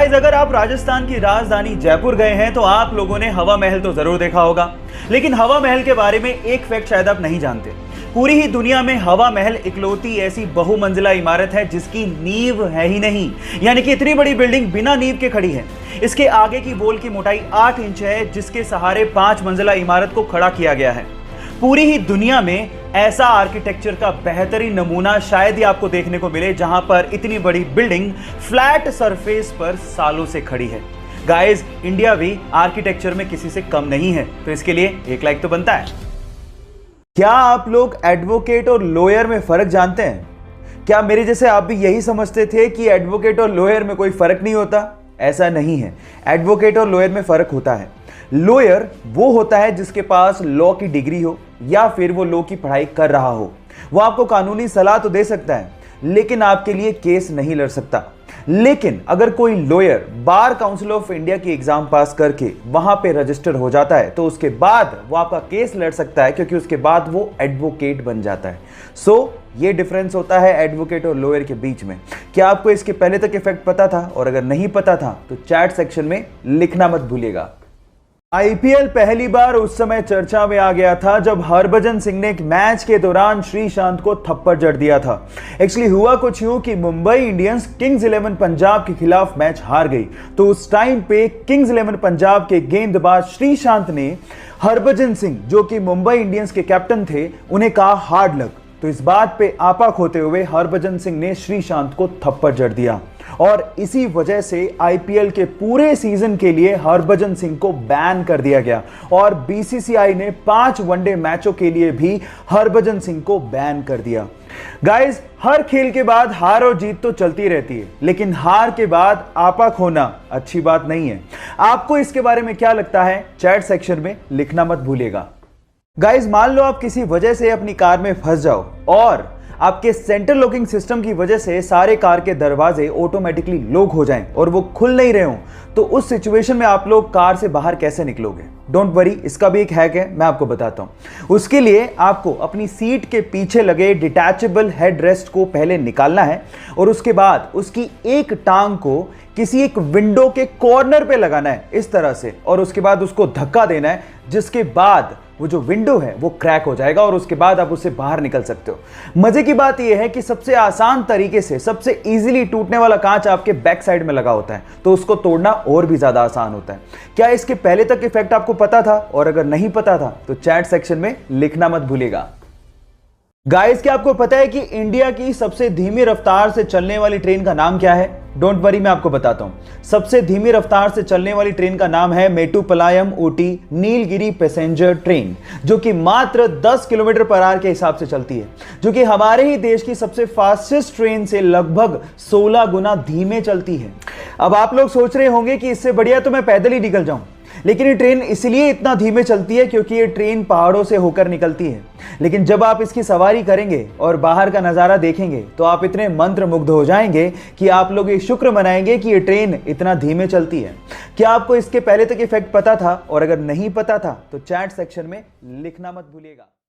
Guys, अगर आप राजस्थान की राजधानी जयपुर गए हैं तो आप लोगों ने हवा महल तो जरूर देखा होगा, लेकिन हवा महल के बारे में एक फैक्ट शायद आप नहीं जानते। पूरी ही दुनिया में हवा महल इकलौती ऐसी बहुमंजिला इमारत है जिसकी नींव है ही नहीं, यानी कि इतनी बड़ी बिल्डिंग बिना नींव के खड़ी है। इसके आगे की वॉल की मोटाई 8 इंच है, जिसके सहारे 5 मंजिला इमारत को खड़ा किया गया है। पूरी ही दुनिया में ऐसा आर्किटेक्चर का बेहतरीन नमूना शायद ही आपको देखने को मिले, जहां पर इतनी बड़ी बिल्डिंग फ्लैट सरफेस पर सालों से खड़ी है। गाइस, इंडिया भी आर्किटेक्चर में किसी से कम नहीं है, तो इसके लिए एक लाइक तो बनता है। क्या आप लोग एडवोकेट और लॉयर में फर्क जानते हैं? क्या मेरे जैसे आप भी यही समझते थे कि एडवोकेट और लॉयर में कोई फर्क नहीं होता? ऐसा नहीं है। एडवोकेट और लॉयर में फर्क होता है। लॉयर वो होता है जिसके पास लॉ की डिग्री हो या फिर वो लॉ की पढ़ाई कर रहा हो। वो आपको कानूनी सलाह तो दे सकता है, लेकिन आपके लिए केस नहीं लड़ सकता। लेकिन अगर कोई lawyer bar council of India की एग्जाम पास करके वहां पे रजिस्टर हो जाता है तो उसके बाद वो आपका केस लड़ सकता है, क्योंकि उसके बाद वो एडवोकेट बन जाता है। सो ये डिफरेंस होता है एडवोकेट और लॉयर के बीच में। क्या आपको इसके पहले तक इफेक्ट पता था? और अगर नहीं पता था तो चैट सेक्शन में लिखना मत भूलिएगा। आईपीएल पहली बार उस समय चर्चा में आ गया था जब हरभजन सिंह ने एक मैच के दौरान श्रीशांत को थप्पड़ जड़ दिया था। एक्चुअली हुआ कुछ यूं कि मुंबई इंडियंस किंग्स 11 पंजाब के खिलाफ मैच हार गई, तो उस टाइम पे किंग्स 11 पंजाब के गेंदबाज श्रीशांत ने हरभजन सिंह, जो कि मुंबई इंडियंस के कैप्टन थे, उन्हें कहा हार्ड लक। तो इस बात पे आपा खोते हुए हरभजन सिंह ने श्रीशांत को थप्पड़ जड़ दिया और इसी वजह से आईपीएल के पूरे सीजन के लिए हरभजन सिंह को बैन कर दिया गया और बीसीसीआई ने 5 वनडे मैचों के लिए भी हरभजन सिंह को बैन कर दिया। गाइस, हर खेल के बाद हार और जीत तो चलती रहती है, लेकिन हार के बाद आपा खोना अच्छी बात नहीं है। आपको इसके बारे में क्या लगता है? चैट सेक्शन में लिखना मत भूलिएगा। गाइस, मान लो आप किसी वजह से अपनी कार में फंस जाओ और आपके सेंटर लॉकिंग सिस्टम की वजह से सारे कार के दरवाजे ऑटोमेटिकली लॉक हो जाएं और वो खुल नहीं रहे हो, तो उस सिचुएशन में आप लोग कार से बाहर कैसे निकलोगे? डोंट वरी, इसका भी एक हैक है, मैं आपको बताता हूं। उसके लिए आपको अपनी सीट के पीछे लगे डिटैचेबल हेड रेस्ट को पहले निकालना है और उसके बाद उसकी एक टांग को किसी एक विंडो के कॉर्नर पे लगाना है इस तरह से, और उसके बाद उसको धक्का देना है, जिसके बाद वो जो विंडो है वो क्रैक हो जाएगा और उसके बाद आप उससे बाहर निकल सकते हो। मजे की बात यह है कि सबसे आसान तरीके से सबसे इजीली टूटने वाला कांच आपके बैक साइड में लगा होता है, तो उसको तोड़ना और भी ज्यादा आसान होता है। क्या इसके पहले तक इफेक्ट आपको पता था? और अगर नहीं पता था तो चैट सेक्शन में लिखना मत भूलिएगा। गाइस, क्या आपको पता है कि इंडिया की सबसे धीमी रफ्तार से चलने वाली ट्रेन का नाम क्या है? डोंट वरी, मैं आपको बताता हूं। सबसे धीमी रफ्तार से चलने वाली ट्रेन का नाम है मेट्टुपालयम ऊटी नीलगिरी पैसेंजर ट्रेन, जो कि मात्र 10 किलोमीटर पर आवर के हिसाब से चलती है, जो कि हमारे ही देश की सबसे फास्टेस्ट ट्रेन से लगभग 16 गुना धीमे चलती है। अब आप लोग सोच रहे होंगे कि इससे बढ़िया तो मैं पैदल ही निकल जाऊं, लेकिन ये ट्रेन इसलिए इतना धीमे चलती है क्योंकि ये ट्रेन पहाड़ों से होकर निकलती है। लेकिन जब आप इसकी सवारी करेंगे और बाहर का नज़ारा देखेंगे तो आप इतने मंत्रमुग्ध हो जाएंगे कि आप लोग ये शुक्र मनाएंगे कि ये ट्रेन इतना धीमे चलती है। क्या आपको इसके पहले तक इफेक्ट पता था? और अगर नहीं पता था तो चैट सेक्शन में लिखना मत भूलिएगा।